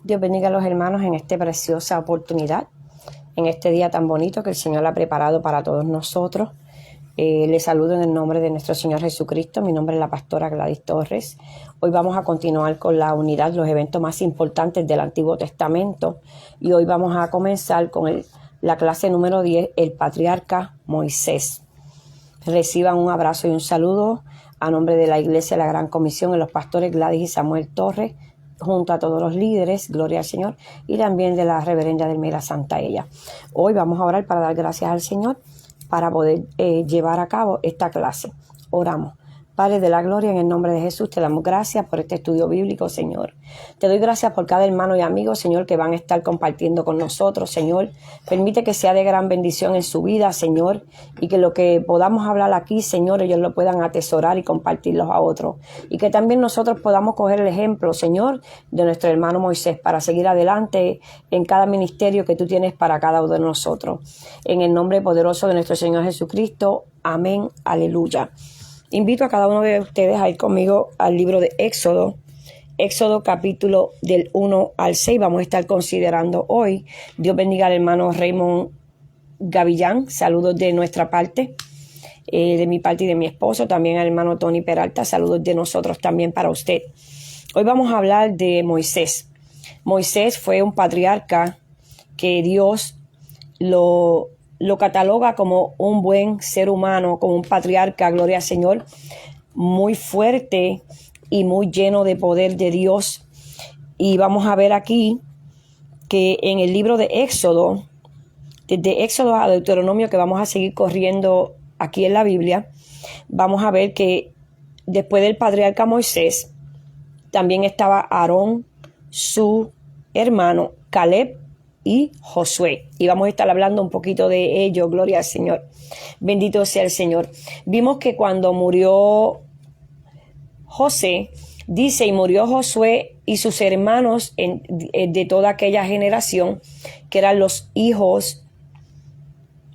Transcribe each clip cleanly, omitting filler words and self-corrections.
Dios bendiga a los hermanos en esta preciosa oportunidad, en este día tan bonito que el Señor ha preparado para todos nosotros. Les saludo en el nombre de nuestro Señor Jesucristo. Mi nombre es la pastora Gladys Torres. Hoy vamos a continuar con la unidad, los eventos más importantes del Antiguo Testamento. Y hoy vamos a comenzar con la clase número 10, el patriarca Moisés. Reciban un abrazo y un saludo a nombre de la Iglesia de la Gran Comisión, de los pastores Gladys y Samuel Torres, junto a todos los líderes, gloria al Señor, y también de la reverenda Delmira Santaella. Hoy vamos a orar para dar gracias al Señor para poder llevar a cabo esta clase. Oramos. Padre de la gloria, en el nombre de Jesús, te damos gracias por este estudio bíblico, Señor. Te doy gracias por cada hermano y amigo, Señor, que van a estar compartiendo con nosotros, Señor. Permite que sea de gran bendición en su vida, Señor, y que lo que podamos hablar aquí, Señor, ellos lo puedan atesorar y compartirlos a otros. Y que también nosotros podamos coger el ejemplo, Señor, de nuestro hermano Moisés para seguir adelante en cada ministerio que tú tienes para cada uno de nosotros. En el nombre poderoso de nuestro Señor Jesucristo. Amén. Aleluya. Invito a cada uno de ustedes a ir conmigo al libro de Éxodo. Éxodo capítulo del 1 al 6. Vamos a estar considerando hoy. Dios bendiga al hermano Raymond Gavillán. Saludos de nuestra parte, de mi parte y de mi esposo. También al hermano Tony Peralta. Saludos de nosotros también para usted. Hoy vamos a hablar de Moisés. Moisés fue un patriarca que Dios lo cataloga como un buen ser humano, como un patriarca, gloria al Señor, muy fuerte y muy lleno de poder de Dios. Y vamos a ver aquí que en el libro de Éxodo, desde Éxodo a Deuteronomio, que vamos a seguir corriendo aquí en la Biblia, vamos a ver que después del patriarca Moisés, también estaba Aarón, su hermano Caleb y Josué. Y vamos a estar hablando un poquito de ello, gloria al Señor. Bendito sea el Señor. Vimos que cuando murió José, dice, y murió Josué y sus hermanos de toda aquella generación, que eran los hijos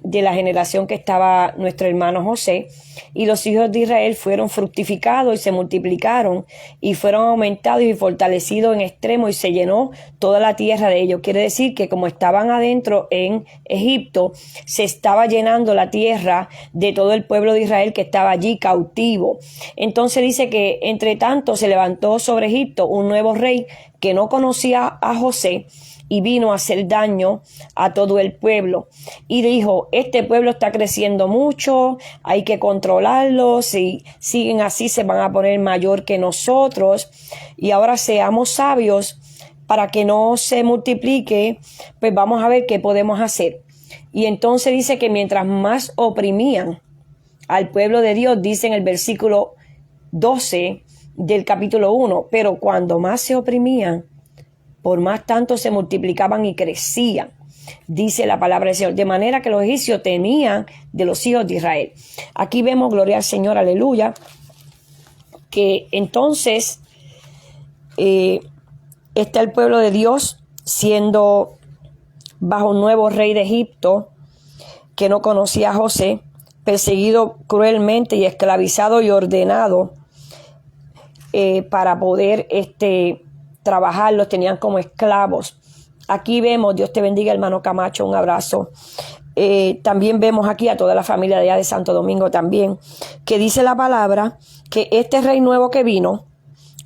de la generación que estaba nuestro hermano José, y los hijos de Israel fueron fructificados y se multiplicaron y fueron aumentados y fortalecidos en extremo, y se llenó toda la tierra de ellos. Quiere decir que como estaban adentro en Egipto, se estaba llenando la tierra de todo el pueblo de Israel que estaba allí cautivo. Entonces dice que entre tanto se levantó sobre Egipto un nuevo rey que no conocía a José, y vino a hacer daño a todo el pueblo. Y dijo, este pueblo está creciendo mucho, hay que controlarlo, si siguen así se van a poner mayor que nosotros, y ahora seamos sabios para que no se multiplique, pues vamos a ver qué podemos hacer. Y entonces dice que mientras más oprimían al pueblo de Dios, dice en el versículo 12 del capítulo 1, pero cuando más se oprimían, por más tanto se multiplicaban y crecían, dice la palabra del Señor, de manera que los egipcios temían de los hijos de Israel. Aquí vemos, gloria al Señor, aleluya, que entonces está el pueblo de Dios siendo bajo un nuevo rey de Egipto que no conocía a José, perseguido cruelmente y esclavizado y ordenado para poder trabajar, los tenían como esclavos. Aquí vemos, Dios te bendiga, hermano Camacho, un abrazo. También vemos aquí a toda la familia de allá de Santo Domingo también, que dice la palabra que este rey nuevo que vino,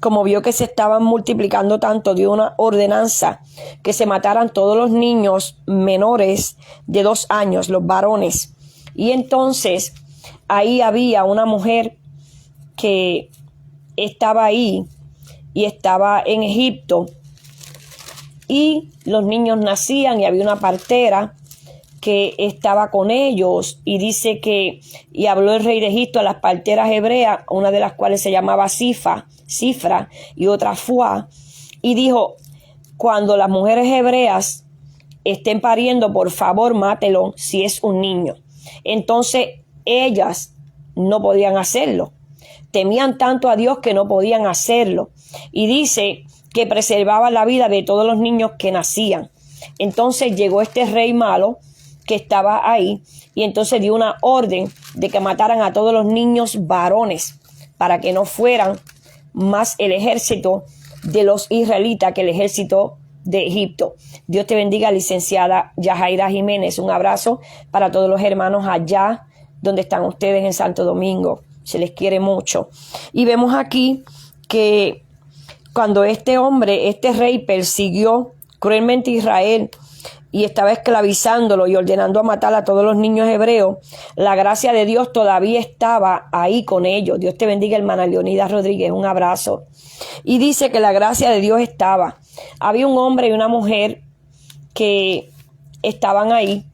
como vio que se estaban multiplicando tanto, dio una ordenanza que se mataran todos los niños menores de 2 años, los varones. Y entonces ahí había una mujer que estaba ahí y estaba en Egipto, y los niños nacían y había una partera que estaba con ellos, y dice que, y habló el rey de Egipto a las parteras hebreas, una de las cuales se llamaba Cifra y otra Fuá, y dijo, cuando las mujeres hebreas estén pariendo, por favor mátelo si es un niño. Entonces ellas no podían hacerlo, temían tanto a Dios que no podían hacerlo. Y dice que preservaba la vida de todos los niños que nacían. Entonces llegó este rey malo que estaba ahí, y entonces dio una orden de que mataran a todos los niños varones para que no fueran más el ejército de los israelitas que el ejército de Egipto. Dios te bendiga, licenciada Yajaira Jiménez. Un abrazo para todos los hermanos allá donde están ustedes en Santo Domingo. Se les quiere mucho. Y vemos aquí que cuando este hombre, este rey, persiguió cruelmente a Israel y estaba esclavizándolo y ordenando a matar a todos los niños hebreos, la gracia de Dios todavía estaba ahí con ellos. Dios te bendiga, hermana Leonida Rodríguez, un abrazo. Y dice que la gracia de Dios estaba. Había un hombre y una mujer que estaban ahí.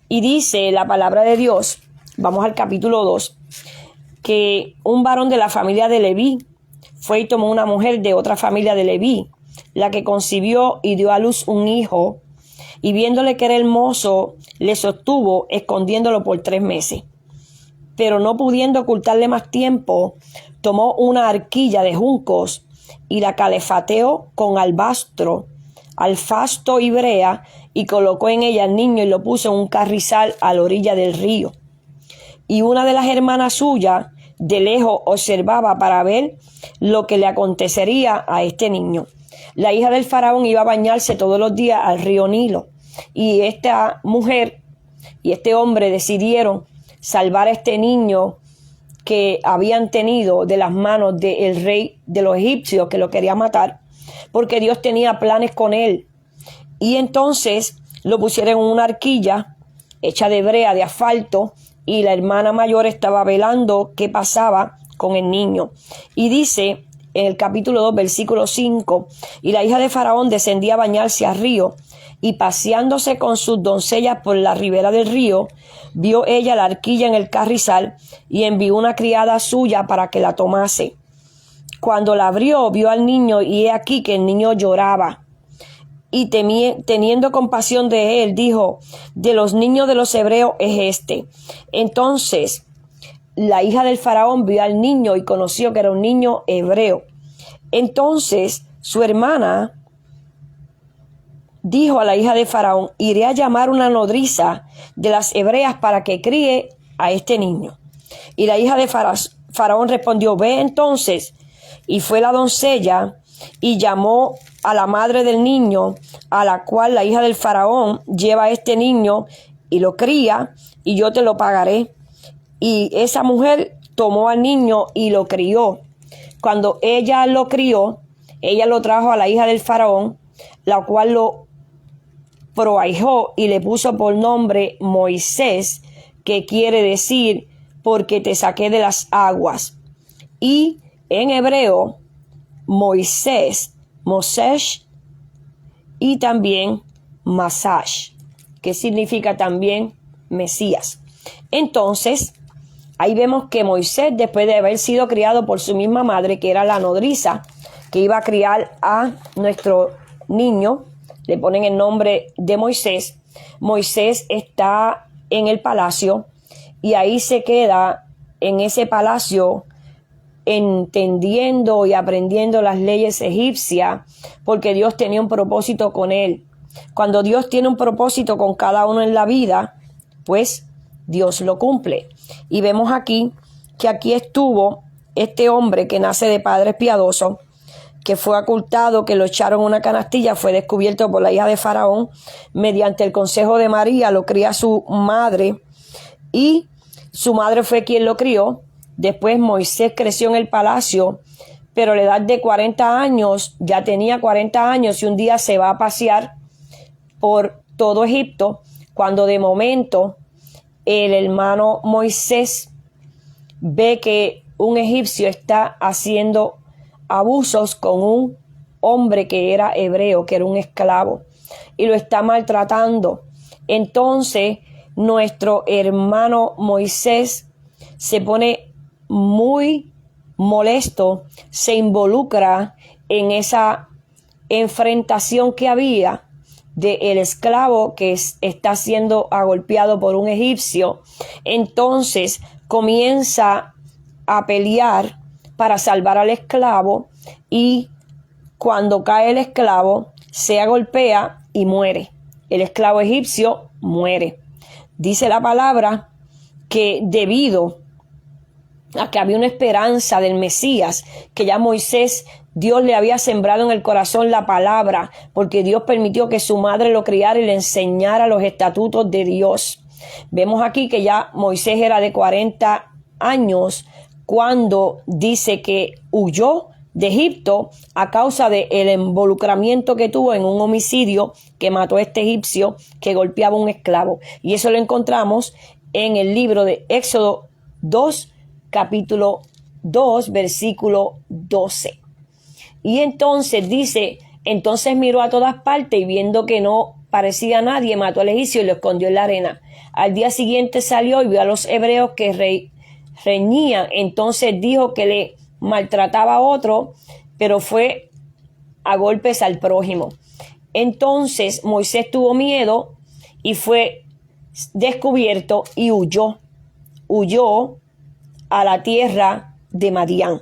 Y dice la palabra de Dios, vamos al capítulo 2, que un varón de la familia de Leví fue y tomó una mujer de otra familia de Leví, la que concibió y dio a luz un hijo, y viéndole que era hermoso, le sostuvo, escondiéndolo por 3 meses. Pero no pudiendo ocultarle más tiempo, tomó una arquilla de juncos y la calefateó con albasto y brea, y colocó en ella al niño y lo puso en un carrizal a la orilla del río. Y una de las hermanas suyas de lejos observaba para ver lo que le acontecería a este niño. La hija del faraón iba a bañarse todos los días al río Nilo, y esta mujer y este hombre decidieron salvar a este niño que habían tenido de las manos del rey de los egipcios, que lo quería matar, porque Dios tenía planes con él. Y entonces lo pusieron en una arquilla hecha de brea, de asfalto, y la hermana mayor estaba velando qué pasaba con el niño. Y dice en el capítulo 2, versículo 5, y la hija de Faraón descendía a bañarse al río, y paseándose con sus doncellas por la ribera del río, vio ella la arquilla en el carrizal, y envió una criada suya para que la tomase. Cuando la abrió, vio al niño, y he aquí que el niño lloraba. Y teniendo compasión de él, dijo: de los niños de los hebreos es este. Entonces la hija del faraón vio al niño y conoció que era un niño hebreo. Entonces su hermana dijo a la hija de faraón: iré a llamar una nodriza de las hebreas para que críe a este niño. Y la hija de faraón respondió: ve entonces. Y fue la doncella y llamó a la madre del niño, a la cual la hija del faraón lleva a este niño y lo cría, y yo te lo pagaré. Y esa mujer tomó al niño y lo crió. Cuando ella lo crió, ella lo trajo a la hija del faraón, la cual lo proahijó y le puso por nombre Moisés, que quiere decir porque te saqué de las aguas. Y en hebreo, Moisés, Mosés, y también Masash, que significa también Mesías. Entonces, ahí vemos que Moisés, después de haber sido criado por su misma madre, que era la nodriza, que iba a criar a nuestro niño, le ponen el nombre de Moisés. Moisés está en el palacio y ahí se queda en ese palacio entendiendo y aprendiendo las leyes egipcias, porque Dios tenía un propósito con él. Cuando Dios tiene un propósito con cada uno en la vida, pues Dios lo cumple. Y vemos aquí que aquí estuvo este hombre que nace de padres piadosos, que fue ocultado, que lo echaron en una canastilla, fue descubierto por la hija de Faraón, mediante el consejo de María lo cría su madre, y su madre fue quien lo crió. Después Moisés creció en el palacio, pero a la edad de 40 años, ya tenía 40 años, y un día se va a pasear por todo Egipto, cuando de momento el hermano Moisés ve que un egipcio está haciendo abusos con un hombre que era hebreo, que era un esclavo, y lo está maltratando. Entonces nuestro hermano Moisés se pone muy molesto, se involucra en esa enfrentación que había del esclavo que está siendo agolpeado por un egipcio. Entonces comienza a pelear para salvar al esclavo, y cuando cae el esclavo se agolpea y muere. El esclavo egipcio muere. Dice la palabra que debido a que había una esperanza del Mesías, que ya Moisés Dios le había sembrado en el corazón la palabra, porque Dios permitió que su madre lo criara y le enseñara los estatutos de Dios. Vemos aquí que ya Moisés era de 40 años cuando dice que huyó de Egipto a causa del involucramiento que tuvo en un homicidio que mató a este egipcio que golpeaba a un esclavo. Y eso lo encontramos en el libro de Éxodo 2, capítulo 2, versículo 12. Y entonces dice, entonces miró a todas partes y viendo que no parecía nadie, mató al egipcio y lo escondió en la arena. Al día siguiente salió y vio a los hebreos que reñían. Entonces dijo que le maltrataba a otro, pero fue a golpes al prójimo. Entonces Moisés tuvo miedo y fue descubierto y huyó a la tierra de Madián.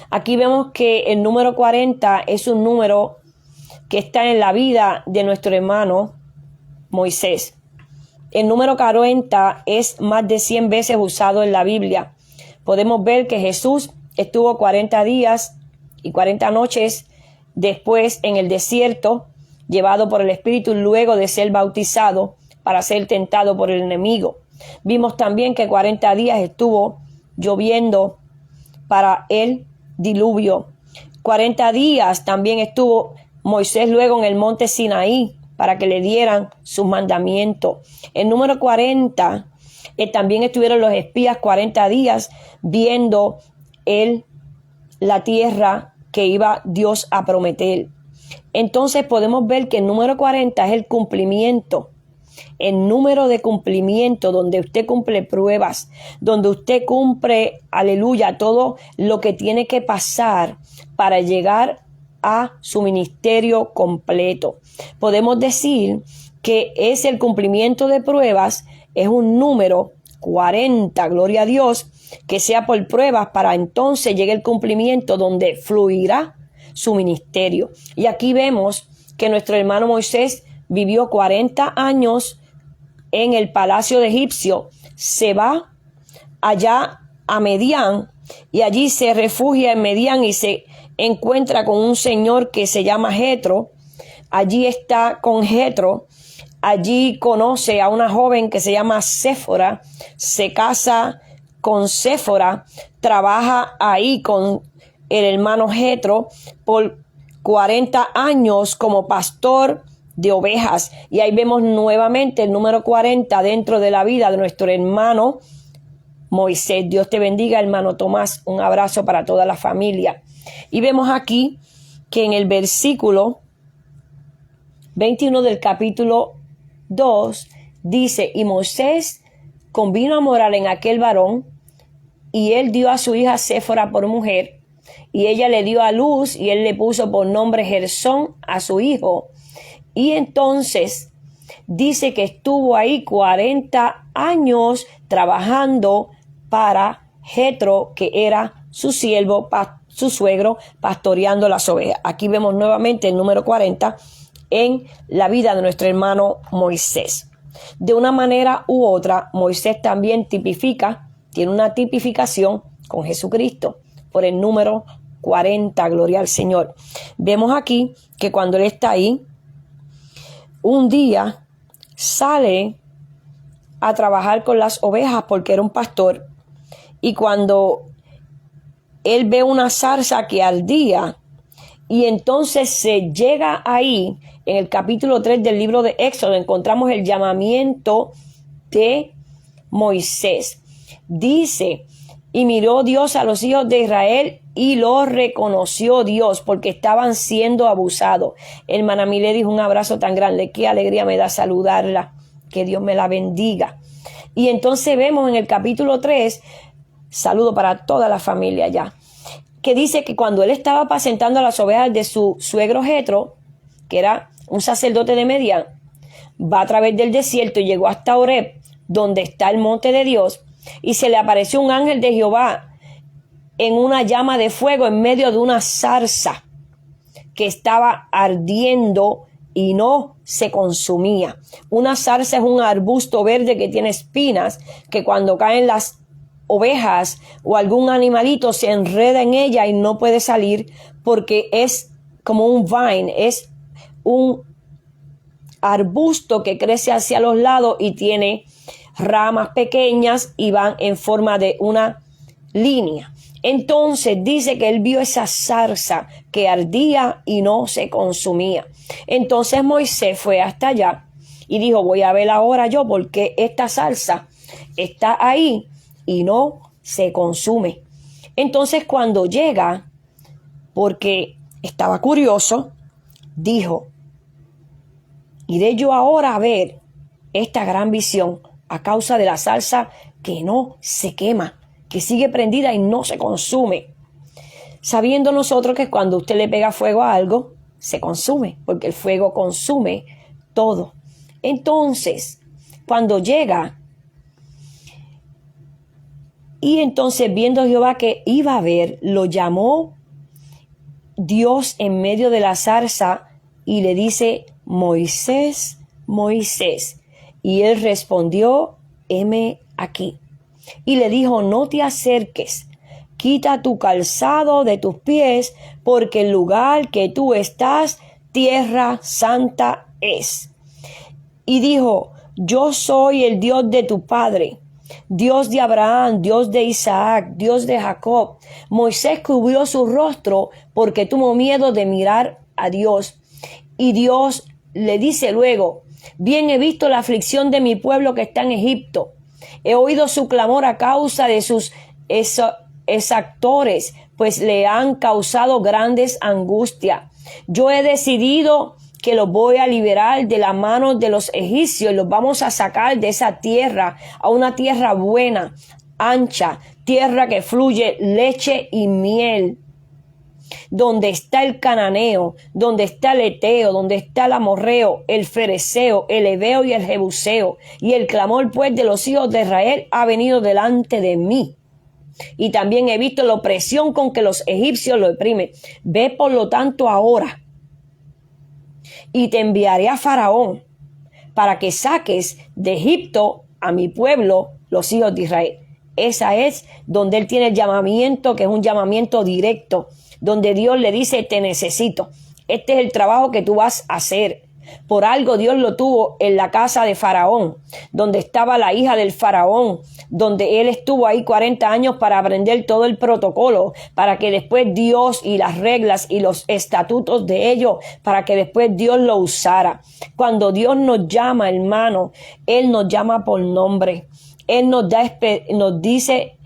Aquí vemos que el número 40 es un número que está en la vida de nuestro hermano Moisés. El número 40 es más de 100 veces usado en la Biblia. Podemos ver que Jesús estuvo 40 días y 40 noches después en el desierto, llevado por el Espíritu luego de ser bautizado para ser tentado por el enemigo. Vimos también que 40 días estuvo lloviendo para el diluvio. 40 días también estuvo Moisés luego en el monte Sinaí para que le dieran sus mandamientos. El número 40, también estuvieron los espías 40 días viendo la tierra que iba Dios a prometer. Entonces podemos ver que el número 40 es el cumplimiento, el número de cumplimiento donde usted cumple pruebas, donde usted cumple, aleluya, todo lo que tiene que pasar para llegar a su ministerio completo. Podemos decir que es el cumplimiento de pruebas, es un número 40, gloria a Dios, que sea por pruebas para entonces llegue el cumplimiento donde fluirá su ministerio. Y aquí vemos que nuestro hermano Moisés vivió 40 años en el palacio de egipcio, se va allá a Medián y allí se refugia en Medián y se encuentra con un señor que se llama Jetro. Allí está con Jetro, allí conoce a una joven que se llama Séfora, se casa con Séfora, trabaja ahí con el hermano Jetro por 40 años como pastor de ovejas. Y ahí vemos nuevamente el número 40 dentro de la vida de nuestro hermano Moisés. Dios te bendiga, hermano Tomás. Un abrazo para toda la familia. Y vemos aquí que en el versículo 21 del capítulo 2 dice, y Moisés convino a morar en aquel varón, y él dio a su hija Séfora por mujer, y ella le dio a luz, y él le puso por nombre Gersón a su hijo. Y entonces dice que estuvo ahí 40 años trabajando para Jetro, que era su siervo, su suegro, pastoreando las ovejas. Aquí vemos nuevamente el número 40 en la vida de nuestro hermano Moisés. De una manera u otra, Moisés también tiene una tipificación con Jesucristo por el número 40, gloria al Señor. Vemos aquí que cuando él está ahí, un día sale a trabajar con las ovejas porque era un pastor, y cuando él ve una zarza que ardía, y entonces se llega ahí, en el capítulo 3 del libro de Éxodo, encontramos el llamamiento de Moisés. Dice, y miró Dios a los hijos de Israel y lo reconoció Dios porque estaban siendo abusados. Hermana Milady, un abrazo tan grande, qué alegría me da saludarla, que Dios me la bendiga. Y entonces vemos en el capítulo 3, saludo para toda la familia ya, que dice que cuando él estaba apacentando las ovejas de su suegro Jetro, que era un sacerdote de Medián, va a través del desierto y llegó hasta Horeb, donde está el monte de Dios, y se le apareció un ángel de Jehová en una llama de fuego en medio de una zarza que estaba ardiendo y no se consumía. Una zarza es un arbusto verde que tiene espinas, que cuando caen las ovejas o algún animalito se enreda en ella y no puede salir porque es como un vine, es un arbusto que crece hacia los lados y tiene ramas pequeñas y van en forma de una línea. Entonces dice que él vio esa zarza que ardía y no se consumía. Entonces Moisés fue hasta allá y dijo, voy a ver ahora yo por qué esta zarza está ahí y no se consume. Entonces cuando llega, porque estaba curioso, dijo, iré yo ahora a ver esta gran visión a causa de la zarza que no se quema, que sigue prendida y no se consume. Sabiendo nosotros que cuando usted le pega fuego a algo, se consume, porque el fuego consume todo. Entonces, cuando llega, y entonces viendo Jehová que iba a ver, lo llamó Dios en medio de la zarza y le dice, Moisés, Moisés. Y él respondió, heme aquí. Y le dijo, no te acerques, quita tu calzado de tus pies, porque el lugar que tú estás, tierra santa es. Y dijo, yo soy el Dios de tu padre, Dios de Abraham, Dios de Isaac, Dios de Jacob. Moisés cubrió su rostro porque tuvo miedo de mirar a Dios. Y Dios le dice luego, bien he visto la aflicción de mi pueblo que está en Egipto. He oído su clamor a causa de sus exactores, pues le han causado grandes angustias. Yo he decidido que los voy a liberar de la mano de los egipcios y los vamos a sacar de esa tierra a una tierra buena, ancha, tierra que fluye leche y miel, donde está el cananeo, donde está el eteo, donde está el amorreo, el fereceo, el heveo y el jebuseo. Y el clamor pues de los hijos de Israel ha venido delante de mí. Y también he visto la opresión con que los egipcios lo oprimen. Ve por lo tanto ahora y te enviaré a Faraón para que saques de Egipto a mi pueblo, los hijos de Israel. Esa es donde él tiene el llamamiento, que es un llamamiento directo, donde Dios le dice, te necesito. Este es el trabajo que tú vas a hacer. Por algo Dios lo tuvo en la casa de Faraón, donde estaba la hija del Faraón, donde él estuvo ahí 40 años para aprender todo el protocolo, para que después Dios y las reglas y los estatutos de ellos, para que después Dios lo usara. Cuando Dios nos llama, hermano, Él nos llama por nombre. Él nos dice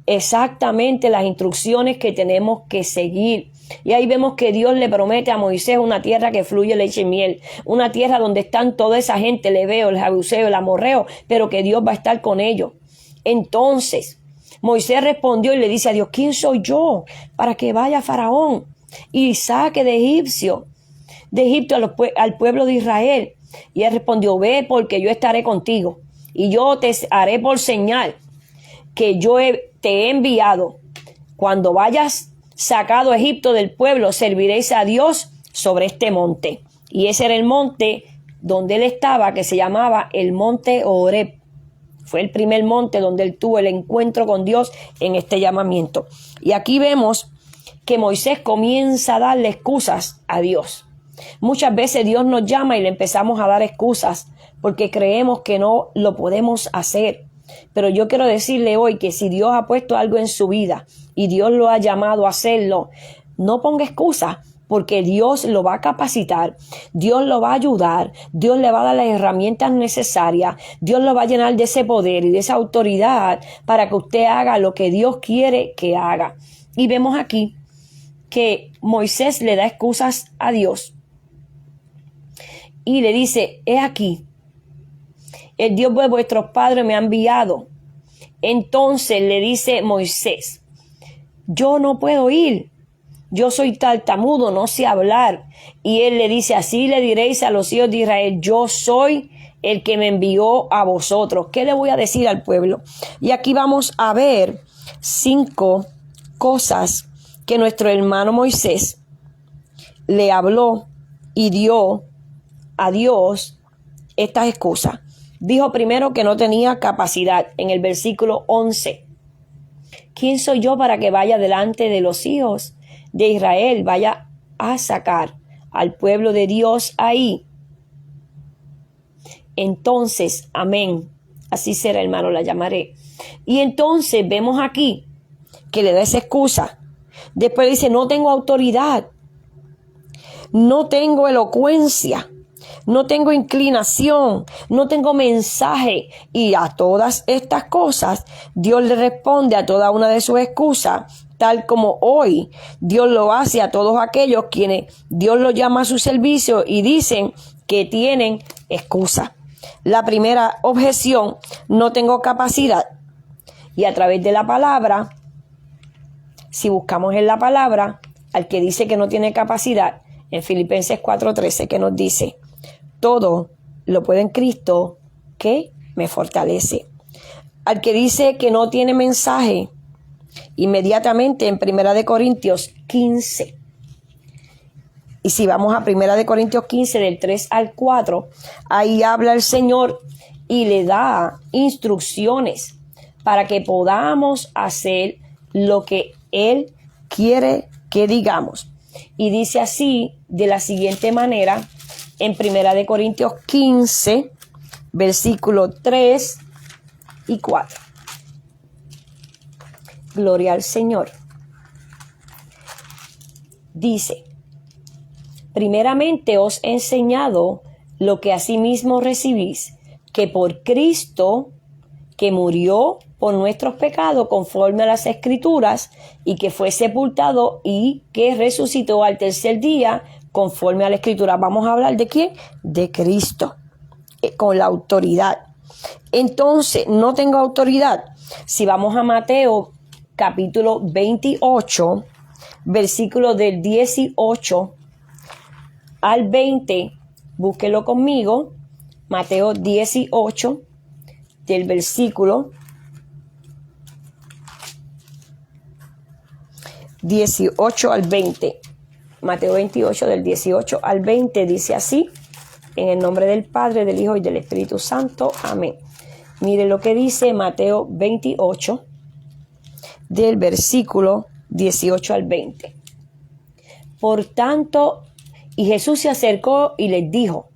exactamente las instrucciones que tenemos que seguir. Y ahí vemos que Dios le promete a Moisés una tierra que fluye leche y miel, una tierra donde están toda esa gente, el heveo, el jebuseo, el amorreo, pero que Dios va a estar con ellos. Entonces Moisés respondió y le dice a Dios, ¿quién soy yo para que vaya a Faraón y saque de Egipto al pueblo de Israel? Y él respondió, ve porque yo estaré contigo y yo te haré por señal que yo te he enviado. Cuando vayas sacado a Egipto del pueblo, serviréis a Dios sobre este monte. Y ese era el monte donde él estaba, que se llamaba el monte Horeb. Fue el primer monte donde él tuvo el encuentro con Dios en este llamamiento. Y aquí vemos que Moisés comienza a darle excusas a Dios. Muchas veces Dios nos llama y le empezamos a dar excusas porque creemos que no lo podemos hacer. Pero yo quiero decirle hoy que si Dios ha puesto algo en su vida y Dios lo ha llamado a hacerlo, no ponga excusas, porque Dios lo va a capacitar, Dios lo va a ayudar, Dios le va a dar las herramientas necesarias, Dios lo va a llenar de ese poder y de esa autoridad para que usted haga lo que Dios quiere que haga. Y vemos aquí que Moisés le da excusas a Dios y le dice, he aquí, el Dios de vuestros padres me ha enviado. Entonces le dice Moisés, yo no puedo ir, yo soy tartamudo, no sé hablar. Y él le dice, así le diréis a los hijos de Israel, yo soy el que me envió a vosotros. ¿Qué le voy a decir al pueblo? Y aquí vamos a ver 5 cosas que nuestro hermano Moisés le habló y dio a Dios estas excusas. Dijo primero que no tenía capacidad en el versículo 11. ¿Quién soy yo para que vaya delante de los hijos de Israel vaya a sacar al pueblo de Dios ahí, entonces, amén, así será, hermano, la llamaré. Y entonces vemos aquí que le da esa excusa. Después dice, no tengo autoridad, no tengo elocuencia, no tengo inclinación, no tengo mensaje. Y a todas estas cosas, Dios le responde a toda una de sus excusas, tal como hoy Dios lo hace a todos aquellos quienes Dios los llama a su servicio y dicen que tienen excusa. La primera objeción, no tengo capacidad. Y a través de la palabra, si buscamos en la palabra, al que dice que no tiene capacidad, en Filipenses 4:13, que nos dice, todo lo puedo en Cristo que me fortalece. Al que dice que no tiene mensaje, inmediatamente en 1 Corintios 15. Y si vamos a 1 Corintios 15, del 3 al 4, ahí habla el Señor y le da instrucciones para que podamos hacer lo que Él quiere que digamos. Y dice así, de la siguiente manera, en 1 Corintios 15, versículos 3 y 4. Gloria al Señor. Dice, primeramente os he enseñado lo que asimismo recibís, que por Cristo, que murió por nuestros pecados conforme a las Escrituras, y que fue sepultado y que resucitó al tercer día conforme a la Escritura. Vamos a hablar de quién, de Cristo, con la autoridad. Entonces, no tengo autoridad. Si vamos a Mateo capítulo 28, versículos del 18 al 20, búsquelo conmigo, Mateo 18, del versículo 18 al 20. Mateo 28, del 18 al 20, dice así, en el nombre del Padre, del Hijo y del Espíritu Santo. Amén. Mire lo que dice Mateo 28, del versículo 18 al 20. Por tanto, y Jesús se acercó y les dijo,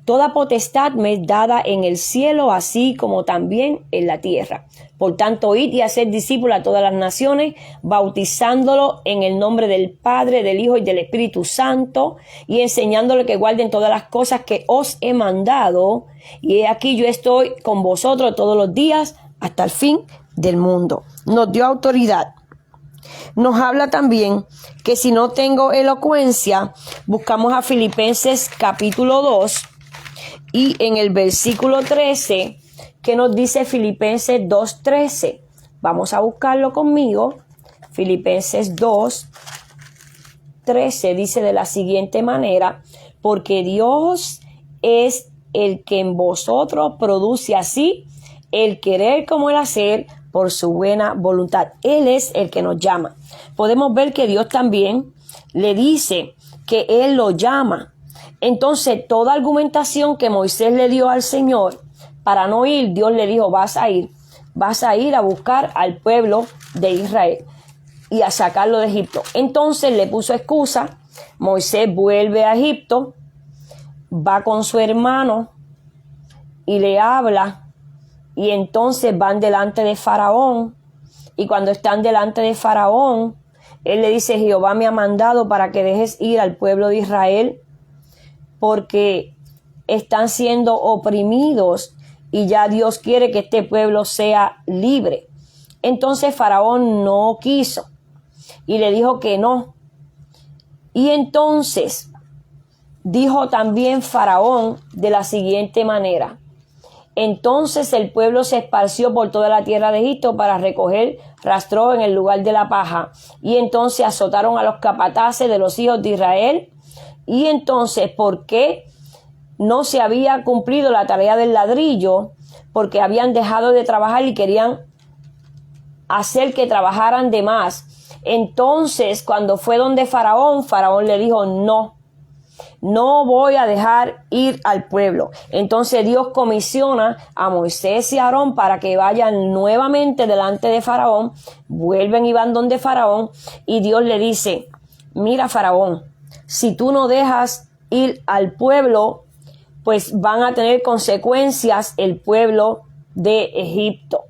toda potestad me es dada en el cielo, así como también en la tierra. Por tanto, id y haced discípulos a todas las naciones, bautizándolo en el nombre del Padre, del Hijo y del Espíritu Santo, y enseñándole que guarden todas las cosas que os he mandado. Y he aquí yo estoy con vosotros todos los días hasta el fin del mundo. Nos dio autoridad. Nos habla también que si no tengo elocuencia, buscamos a Filipenses capítulo 2 y en el versículo 13, que nos dice Filipenses 2:13. Vamos a buscarlo conmigo. Filipenses 2:13 dice de la siguiente manera, porque Dios es el que en vosotros produce así el querer como el hacer por su buena voluntad. Él es el que nos llama. Podemos ver que Dios también le dice que Él lo llama. Entonces, toda argumentación que Moisés le dio al Señor para no ir, Dios le dijo, vas a ir a buscar al pueblo de Israel y a sacarlo de Egipto. Entonces le puso excusa. Moisés vuelve a Egipto, va con su hermano y le habla. Y entonces van delante de Faraón. Y cuando están delante de Faraón, él le dice, Jehová me ha mandado para que dejes ir al pueblo de Israel, porque están siendo oprimidos y ya Dios quiere que este pueblo sea libre. Entonces Faraón no quiso y le dijo que no. Y entonces dijo también Faraón de la siguiente manera, entonces el pueblo se esparció por toda la tierra de Egipto para recoger rastro en el lugar de la paja. Y entonces azotaron a los capataces de los hijos de Israel. Y entonces, ¿por qué no se había cumplido la tarea del ladrillo? Porque habían dejado de trabajar y querían hacer que trabajaran de más. Entonces, cuando fue donde Faraón, Faraón le dijo, no voy a dejar ir al pueblo. Entonces Dios comisiona a Moisés y a Aarón para que vayan nuevamente delante de Faraón. Vuelven y van donde Faraón y Dios le dice, mira Faraón, si tú no dejas ir al pueblo, pues van a tener consecuencias el pueblo de Egipto.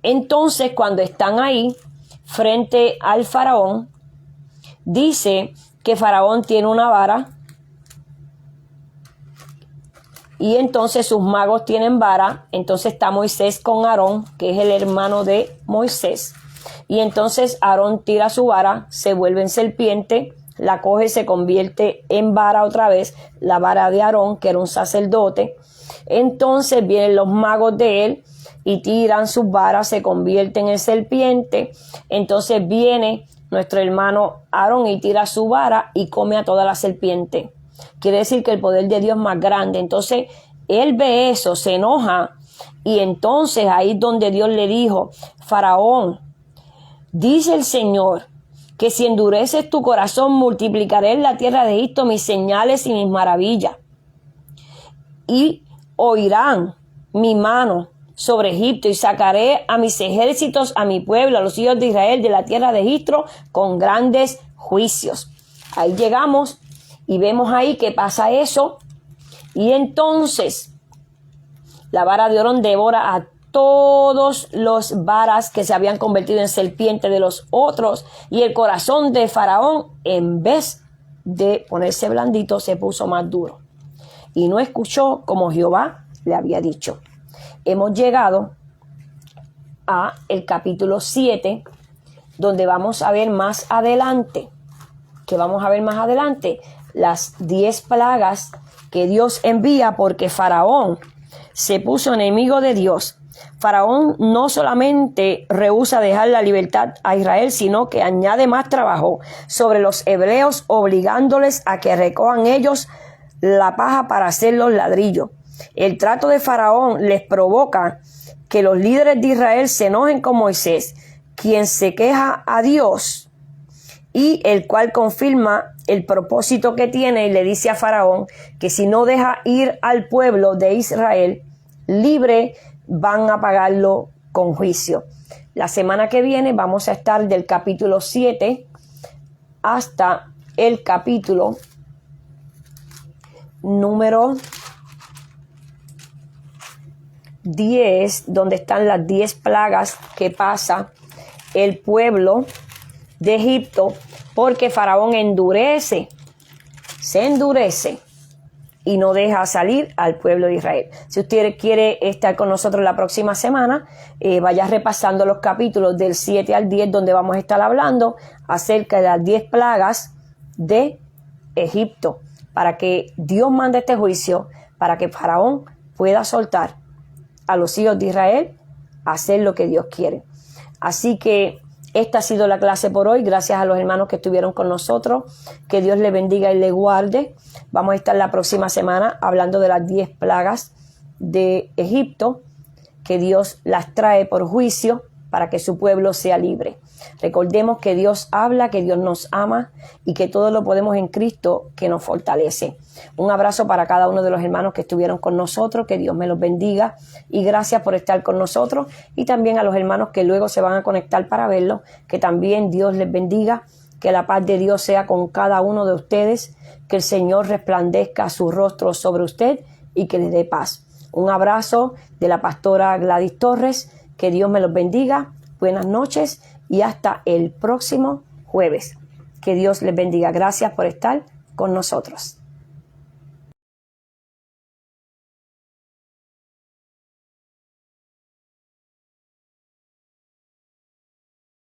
Entonces, cuando están ahí frente al Faraón, dice que Faraón tiene una vara y entonces sus magos tienen vara. Entonces está Moisés con Aarón, que es el hermano de Moisés. Y entonces Aarón tira su vara, se vuelve en serpiente, la coge, se convierte en vara otra vez, la vara de Aarón, que era un sacerdote. Entonces vienen los magos de él y tiran sus varas, se convierten en serpiente. Entonces viene nuestro hermano Aarón y tira su vara y come a toda la serpiente. Quiere decir que el poder de Dios es más grande. Entonces él ve eso, se enoja, y entonces ahí es donde Dios le dijo: Faraón, dice el Señor que si endureces tu corazón, multiplicaré en la tierra de Egipto mis señales y mis maravillas, y oirán mi mano sobre Egipto, y sacaré a mis ejércitos, a mi pueblo, a los hijos de Israel de la tierra de Egipto con grandes juicios. Ahí llegamos y vemos ahí que pasa eso, y entonces la vara de Aarón devora a todos los varas que se habían convertido en serpiente de los otros, y el corazón de Faraón, en vez de ponerse blandito, se puso más duro y no escuchó como Jehová le había dicho. Hemos llegado a el capítulo 7, donde vamos a ver más adelante, las 10 plagas que Dios envía porque Faraón se puso enemigo de Dios. Faraón no solamente rehúsa dejar la libertad a Israel, sino que añade más trabajo sobre los hebreos, obligándoles a que recojan ellos la paja para hacer los ladrillos. El trato de Faraón les provoca que los líderes de Israel se enojen con Moisés, quien se queja a Dios, y el cual confirma el propósito que tiene, y le dice a Faraón que si no deja ir al pueblo de Israel libre, van a pagarlo con juicio. La semana que viene vamos a estar del capítulo 7 hasta el capítulo número 10, donde están las 10 plagas que pasa el pueblo de Egipto, porque Faraón se endurece y no deja salir al pueblo de Israel. Si usted quiere estar con nosotros la próxima semana, vaya repasando los capítulos del 7 al 10, donde vamos a estar hablando acerca de las 10 plagas de Egipto, para que Dios mande este juicio, para que Faraón pueda soltar a los hijos de Israel a hacer lo que Dios quiere. Así que esta ha sido la clase por hoy. Gracias a los hermanos que estuvieron con nosotros. Que Dios les bendiga y les guarde. Vamos a estar la próxima semana hablando de las 10 plagas de Egipto, que Dios las trae por juicio para que su pueblo sea libre. Recordemos que Dios habla, que Dios nos ama y que todo lo podemos en Cristo que nos fortalece. Un abrazo para cada uno de los hermanos que estuvieron con nosotros, que Dios me los bendiga y gracias por estar con nosotros, y también a los hermanos que luego se van a conectar para verlo, que también Dios les bendiga, que la paz de Dios sea con cada uno de ustedes, que el Señor resplandezca su rostro sobre usted y que les dé paz. Un abrazo de la pastora Gladys Torres, que Dios me los bendiga, buenas noches y hasta el próximo jueves. Que Dios les bendiga. Gracias por estar con nosotros.